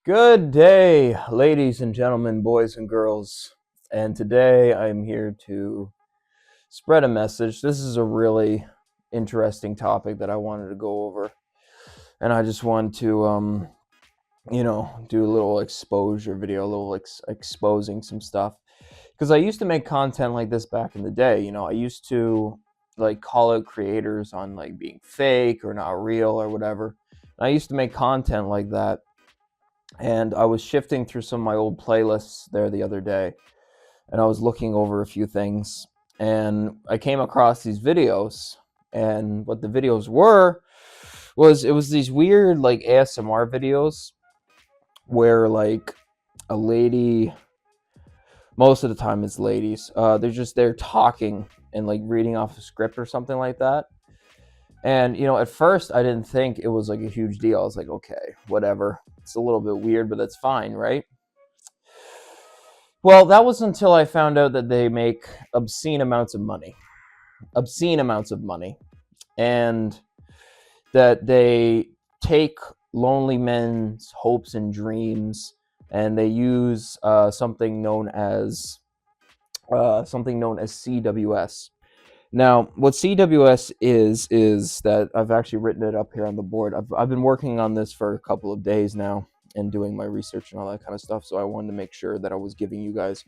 Good day, ladies and gentlemen, boys and girls. And today I'm here to spread a message. This is a really interesting topic that I wanted to go over. And I just want to, do a little exposure video, a little exposing some stuff. Because I used to make content like this back in the day. I used to call out creators on being fake or not real or whatever. And I used to make content like that. And I was shifting through some of my old playlists there the other day, and I was looking over a few things, and I came across these videos. And what the videos was these weird ASMR videos where a lady, most of the time it's ladies, they're talking and reading off a script or something like that. And, at first I didn't think it was a huge deal. I was like, okay, whatever. It's a little bit weird, but that's fine, right? Well, that was until I found out that they make obscene amounts of money. And that they take lonely men's hopes and dreams, and they use something known as CWS. Now, what CWS is that I've actually written it up here on the board. I've been working on this for a couple of days now and doing my research and all that kind of stuff. So I wanted to make sure that I was giving you guys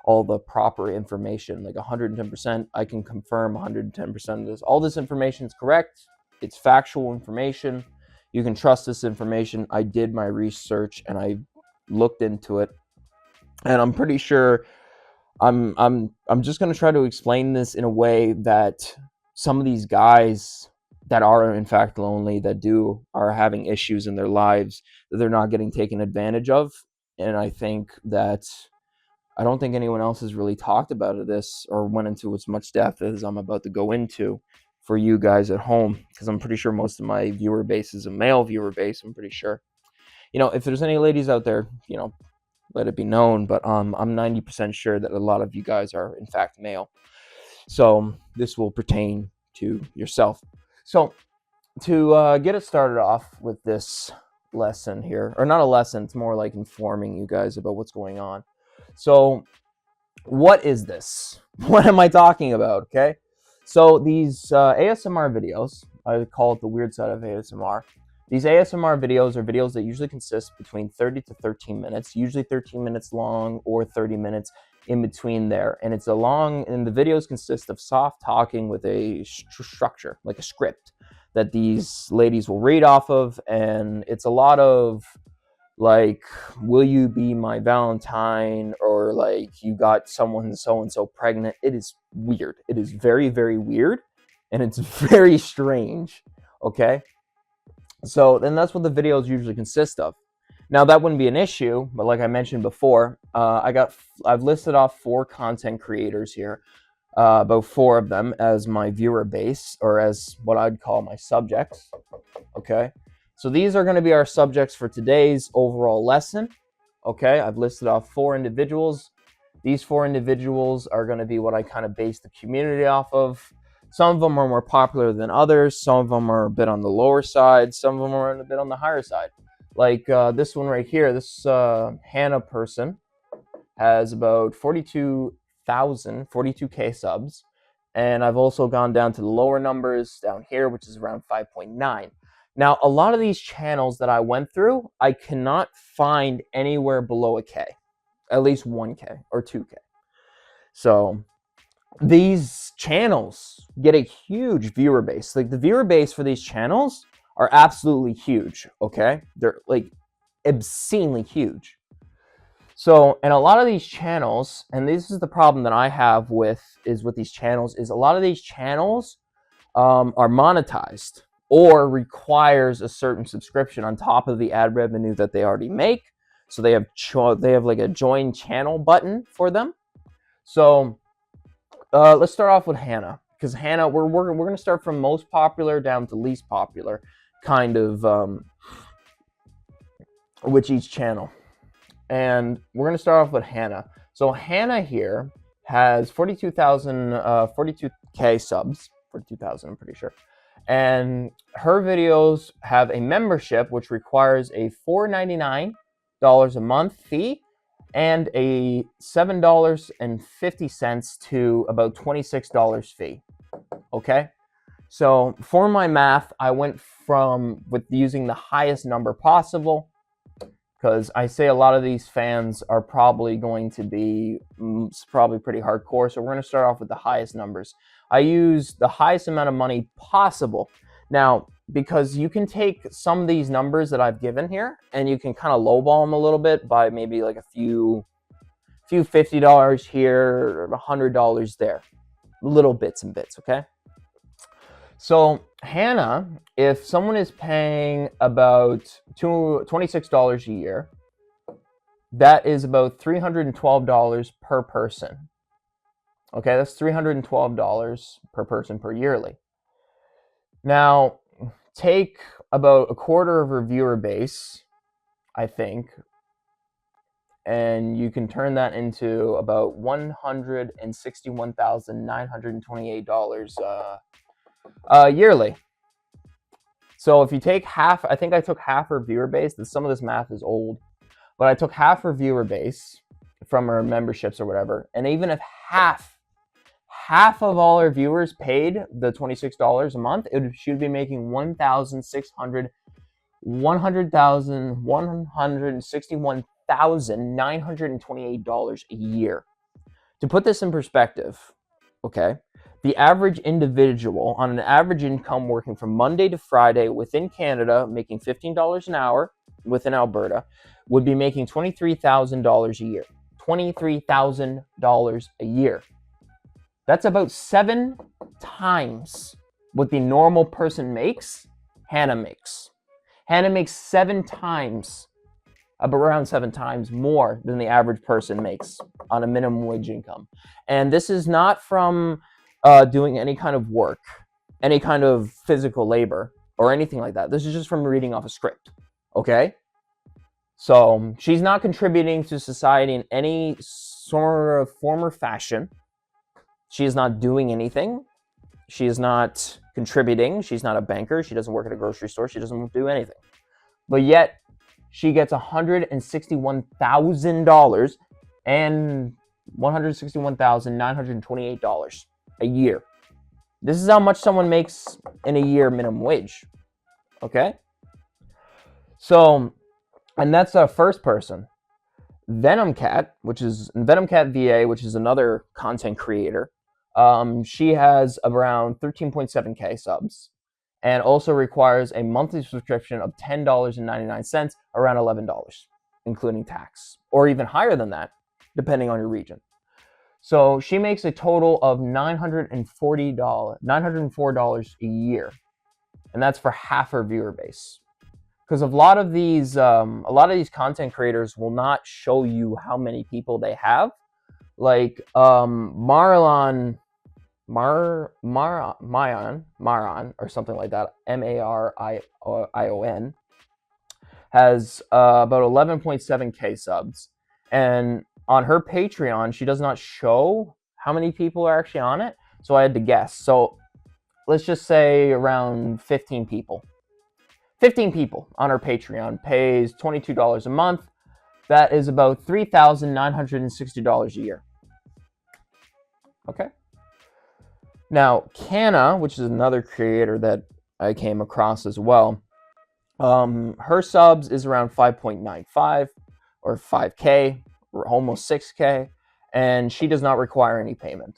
all the proper information, 110%. I can confirm 110% of this. All this information is correct. It's factual information. You can trust this information. I did my research and I looked into it, and I'm pretty sure I'm just going to try to explain this in a way that some of these guys that are in fact lonely, that are having issues in their lives, that they're not getting taken advantage of. And I don't think anyone else has really talked about this or went into as much depth as I'm about to go into for you guys at home, because I'm pretty sure most of my viewer base is a male viewer base. I'm pretty sure. If there's any ladies out there, let it be known, but I'm 90% sure that a lot of you guys are in fact male. So this will pertain to yourself. So to get it started off with this lesson here, or not a lesson, it's more like informing you guys about what's going on. So what is this? What am I talking about? Okay. So these ASMR videos, I call it the weird side of ASMR. These ASMR videos are videos that usually consist between 30 to 13 minutes, usually 13 minutes long or 30 minutes in between there. And and the videos consist of soft talking with a structure, like a script that these ladies will read off of. And it's a lot of will you be my Valentine, or you got someone so-and-so pregnant. It is weird. It is very, very weird, and it's very strange. Okay. So then that's what the videos usually consist of. Now that wouldn't be an issue, but like I mentioned before, I've listed off 4 content creators here, about 4 of them as my viewer base, or as what I'd call my subjects. Okay, so these are going to be our subjects for today's overall lesson. Okay, I've listed off 4 individuals. These 4 individuals are going to be what I kind of base the community off of. Some of them are more popular than others. Some of them are a bit on the lower side. Some of them are a bit on the higher side. This one right here, this Hana person has about 42K subs. And I've also gone down to the lower numbers down here, which is around 5.9. Now, a lot of these channels that I went through, I cannot find anywhere below a K, at least 1K or 2K. So these channels get a huge viewer base. The viewer base for these channels are absolutely huge. Okay, they're obscenely huge. So, and a lot of these channels, and this is the problem that I have with these channels, is a lot of these channels are monetized or requires a certain subscription on top of the ad revenue that they already make. So they have a join channel button for them. So let's start off with Hana, because Hana, we're going to start from most popular down to least popular, kind of, with each channel. And we're going to start off with Hana. So Hana here has 42K subs, 42,000, I'm pretty sure. And her videos have a membership, which requires a $4.99 $8 a month fee and a $7.50 to about $26 fee. Okay? So for my math, I went from with using the highest number possible, because I say a lot of these fans are probably going to be probably pretty hardcore. So we're going to start off with the highest numbers. I use the highest amount of money possible. Now, because you can take some of these numbers that I've given here and you can kind of lowball them a little bit by maybe like a few $50 here, or $100 there, little bits and bits, okay? So Hana, if someone is paying about $26 a year, that is about $312 per person. Okay, that's $312 per person per yearly. Now, take about a quarter of her viewer base, I think, and you can turn that into about $161,928 yearly. So if you take half, I think I took half her viewer base. Some of this math is old, but I took half her viewer base from her memberships or whatever, and even if half of all her viewers paid the $26 a month, she would be making $161,928 a year. To put this in perspective, okay, the average individual on an average income working from Monday to Friday within Canada, making $15 an hour within Alberta, would be making $23,000 a year. $23,000 a year. That's about 7 times what the normal person makes, Hana makes. Hana makes 7 times, around 7 times more than the average person makes on a minimum wage income. And this is not from doing any kind of work, any kind of physical labor, or anything like that. This is just from reading off a script, okay? So she's not contributing to society in any sort of form or fashion. She is not doing anything. She is not contributing. She's not a banker. She doesn't work at a grocery store. She doesn't do anything. But yet, she gets $161,000 and $161,928 a year. This is how much someone makes in a year minimum wage. Okay? So, and that's a first person. venomcat VA, which is another content creator. She has around 13.7K subs and also requires a monthly subscription of $10.99, around $11, including tax, or even higher than that, depending on your region. So she makes a total of $904 a year, and that's for half her viewer base. Because a lot of these content creators will not show you how many people they have. Like Marion or something like that, Marion, has about 11.7K subs, and on her Patreon, she does not show how many people are actually on it. So I had to guess. So let's just say around 15 people. 15 people on her Patreon, pays $22 a month. That is about $3,960 a year. Okay. Now, Hana, which is another creator that I came across as well, her subs is around 5.95 or 5K, or almost 6K, and she does not require any payment.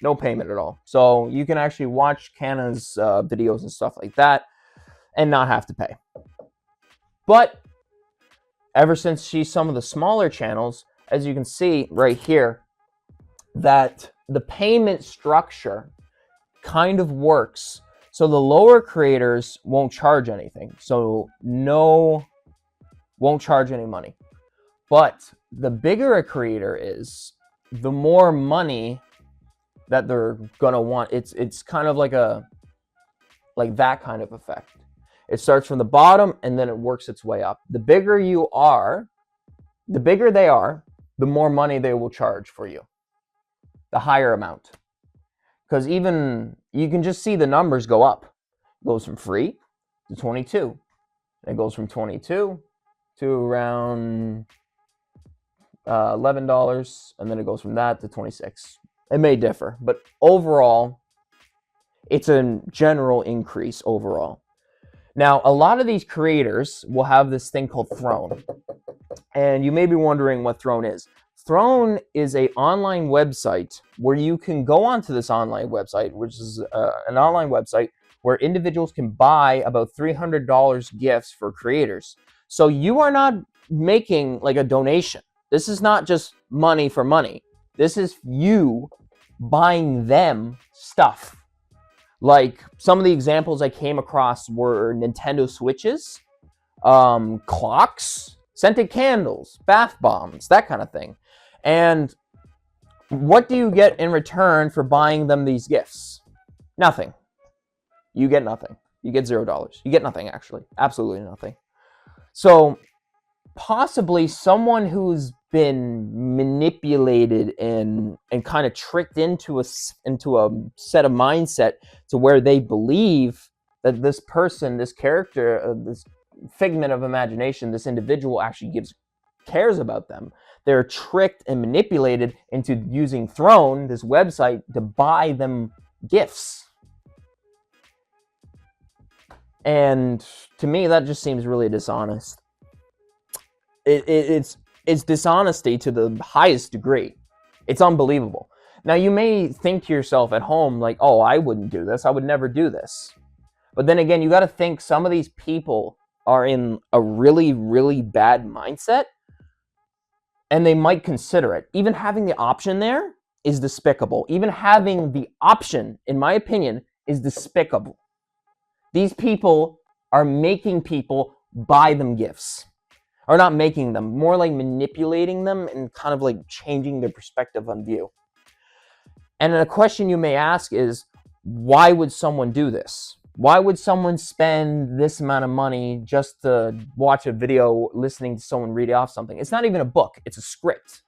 No payment at all. So you can actually watch Hana's videos and stuff like that and not have to pay. But ever since she's some of the smaller channels, as you can see right here, that the payment structure kind of works. So the lower creators won't charge anything. So won't charge any money. But the bigger a creator is, the more money that they're gonna want. It's kind of like that kind of effect. It starts from the bottom and then it works its way up. The bigger they are, the more money they will charge for you. The higher amount. Because even you can just see the numbers go up. It goes from free to 22. It goes from 22 to around $11, and then it goes from that to $26. It may differ, but overall, it's a general increase overall. Now, a lot of these creators will have this thing called Throne, and you may be wondering what Throne is. Throne is an online website where you can go onto this online website, which is an online website where individuals can buy about $300 gifts for creators. So you are not making like a donation. This is not just money for money. This is you buying them stuff. Like some of the examples I came across were Nintendo Switches, clocks, scented candles, bath bombs, that kind of thing. And what do you get in return for buying them these gifts? Nothing. You get nothing. You get $0. You get nothing, actually. Absolutely nothing. So possibly someone who's been manipulated and kind of tricked into a set of mindset to where they believe that this person, this character, this figment of imagination, this individual actually cares about them. They're tricked and manipulated into using Throne, this website, to buy them gifts. And to me, that just seems really dishonest. It's dishonesty to the highest degree. It's unbelievable. Now, you may think to yourself at home, like, oh, I wouldn't do this. I would never do this. But then again, you got to think some of these people are in a really, really bad mindset, and they might consider it. Even having the option there is despicable. Even having the option, in my opinion, is despicable. These people are making people buy them gifts. Or not making them, more like manipulating them and kind of like changing their perspective on view. And a question you may ask is, why would someone do this? Why would someone spend this amount of money just to watch a video listening to someone read off something? It's not even a book, it's a script.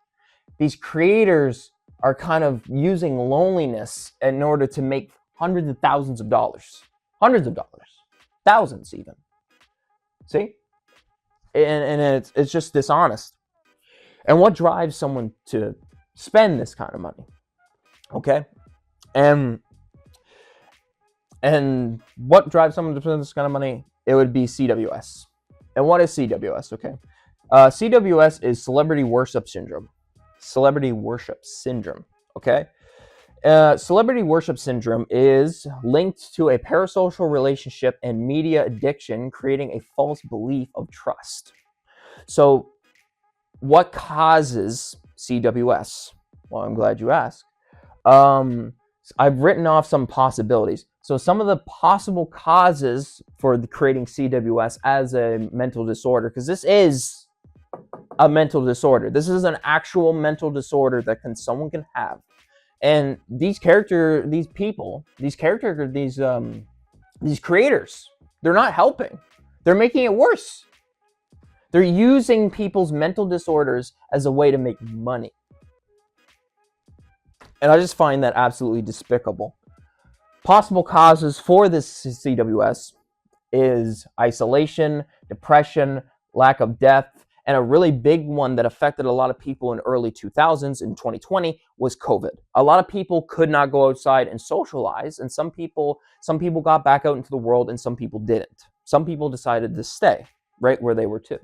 These creators are kind of using loneliness in order to make hundreds of thousands of dollars. Hundreds of dollars. Thousands even. See? And it's just dishonest. And what drives someone to spend this kind of money? Okay? And what drives someone to spend this kind of money? It would be CWS. And what is CWS? Okay. CWS is celebrity worship syndrome. Celebrity worship syndrome. Okay. Celebrity worship syndrome is linked to a parasocial relationship and media addiction, creating a false belief of trust. So, what causes CWS? Well, I'm glad you asked. I've written off some possibilities. So some of the possible causes for creating CWS as a mental disorder, because this is a mental disorder. This is an actual mental disorder that someone can have. And these creators, they're not helping. They're making it worse. They're using people's mental disorders as a way to make money. And I just find that absolutely despicable. Possible causes for this CWS is isolation, depression, lack of depth, and a really big one that affected a lot of people in early 2000s in 2020 was COVID. A lot of people could not go outside and socialize, and some people got back out into the world and some people didn't. Some people decided to stay right where they were too.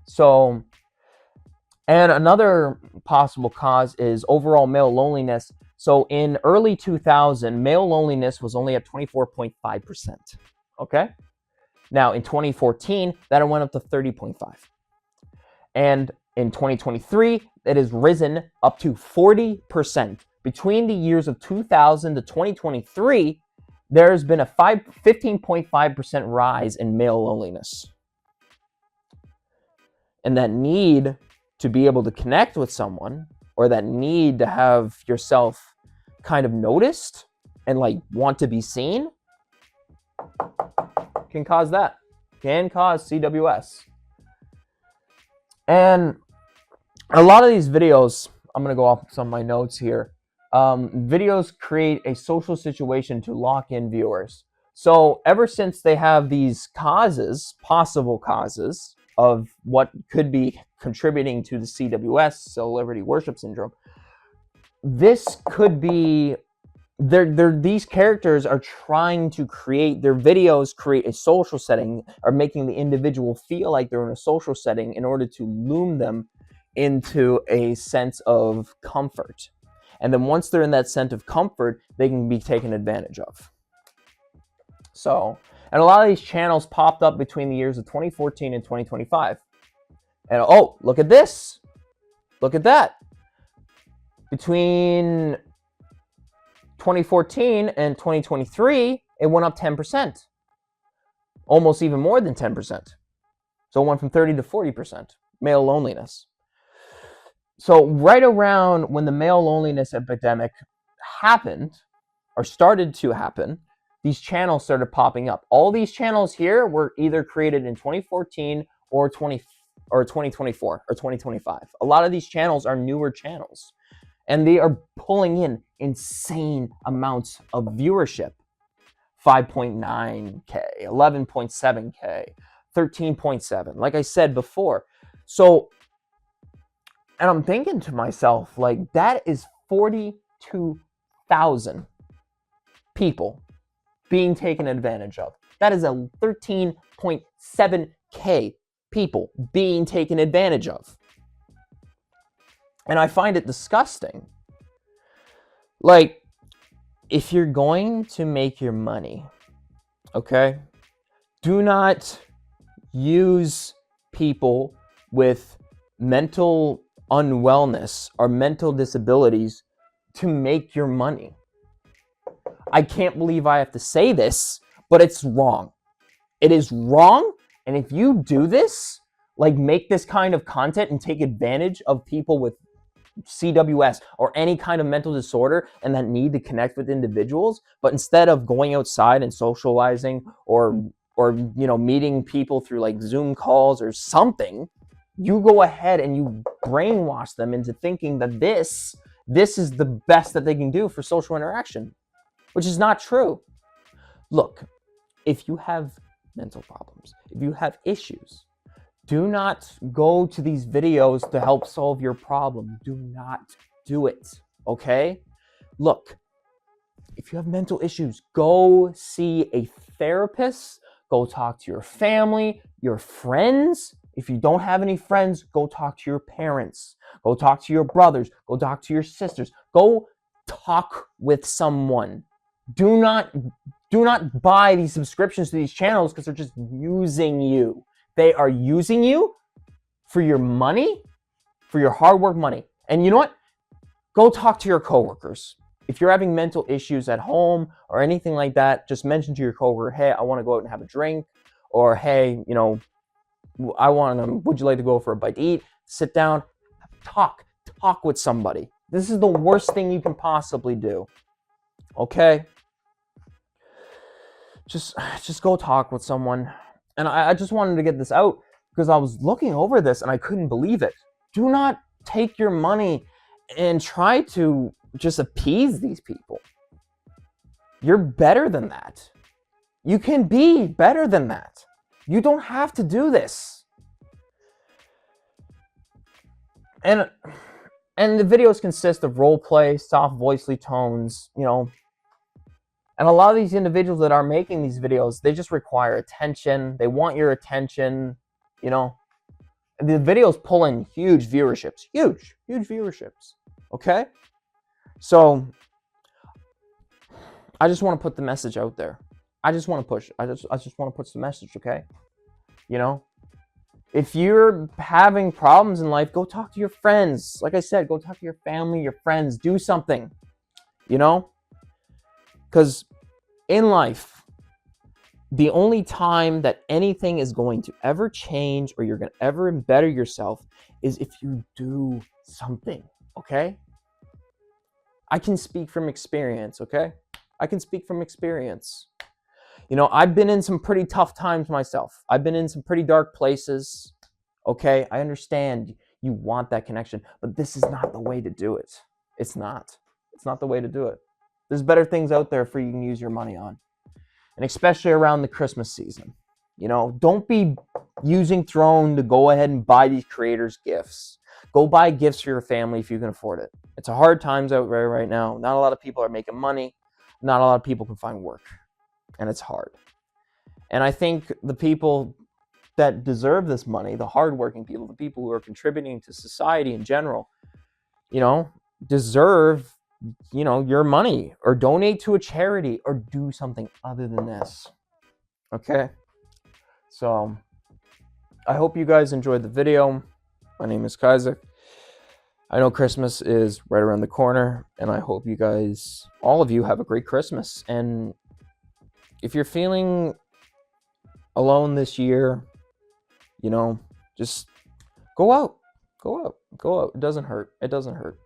So, and another possible cause is overall male loneliness. So in early 2000, male loneliness was only at 24.5%. Okay? Now in 2014, that went up to 30.5%. And in 2023, it has risen up to 40%. Between the years of 2000 to 2023, there's been a 15.5% rise in male loneliness. And that need to be able to connect with someone, or that need to have yourself kind of noticed and like want to be seen, can cause that. Can cause CWS. And a lot of these videos, I'm going to go off some of my notes here. Videos create a social situation to lock in viewers. So ever since they have these causes, possible causes, of what could be contributing to the CWS, celebrity worship syndrome. This could be these characters are trying to create, their videos create a social setting, are making the individual feel like they're in a social setting in order to loom them into a sense of comfort. And then once they're in that sense of comfort, they can be taken advantage of. So, and a lot of these channels popped up between the years of 2014 and 2025. And oh, look at this. Look at that. Between 2014 and 2023, it went up 10%. Almost even more than 10%. So it went from 30 to 40%. Male loneliness. So right around when the male loneliness epidemic happened, or started to happen, these channels started popping up. All these channels here were either created in 2014 or 2024 or 2025. A lot of these channels are newer channels, and they are pulling in insane amounts of viewership. 5.9K, 11.7K, 13.7, like I said before. So, and I'm thinking to myself, like, that is 42,000 people being taken advantage of. That is a 13.7K people being taken advantage of. And I find it disgusting. Like, if you're going to make your money, okay, do not use people with mental unwellness or mental disabilities to make your money. I can't believe I have to say this, but it's wrong. It is wrong. And if you do this, like make this kind of content and take advantage of people with CWS or any kind of mental disorder and that need to connect with individuals, but instead of going outside and socializing or meeting people through like Zoom calls or something, you go ahead and you brainwash them into thinking that this is the best that they can do for social interaction, which is not true. Look, if you have mental problems, if you have issues, do not go to these videos to help solve your problem. Do not do it, okay? Look, if you have mental issues, go see a therapist. Go talk to your family, your friends. If you don't have any friends, go talk to your parents. Go talk to your brothers. Go talk to your sisters. Go talk with someone. Do not buy these subscriptions to these channels because they're just using you. They are using you for your money, for your hard work money. And you know what? Go talk to your coworkers. If you're having mental issues at home or anything like that, just mention to your coworker, hey, I want to go out and have a drink. Or, hey, would you like to go for a bite to eat? Sit down, talk with somebody. This is the worst thing you can possibly do. Okay? Just go talk with someone. And I just wanted to get this out because I was looking over this and I couldn't believe it. Do not take your money and try to just appease these people. You're better than that. You can be better than that. You don't have to do this. And the videos consist of role play, soft voicely tones, And a lot of these individuals that are making these videos, they just require attention. They want your attention, The videos pull in huge viewerships. Huge viewerships. Okay? So, I just want to put the message out there. I just want to push. I just want to put the message, okay? If you're having problems in life, go talk to your friends. Like I said, go talk to your family, your friends. Do something, Because in life, the only time that anything is going to ever change or you're going to ever better yourself is if you do something, okay? I can speak from experience, okay? I can speak from experience. I've been in some pretty tough times myself. I've been in some pretty dark places, okay? I understand you want that connection, but this is not the way to do it. It's not. It's not the way to do it. There's better things out there for you to use your money on. And especially around the Christmas season. You know, don't be using Throne to go ahead and buy these creators gifts. Go buy gifts for your family if you can afford it. It's a hard times out there right now. Not a lot of people are making money. Not a lot of people can find work. And it's hard. And I think the people that deserve this money, the hardworking people, the people who are contributing to society in general, you know, deserve, you know, your money, or donate to a charity, or do something other than this. Okay? So I hope you guys enjoyed the video. My name is Kizzic. I know Christmas is right around the corner, and I hope you guys, all of you, have a great Christmas. And if you're feeling alone this year, you know, just go out. Go out. Go out. It doesn't hurt. It doesn't hurt.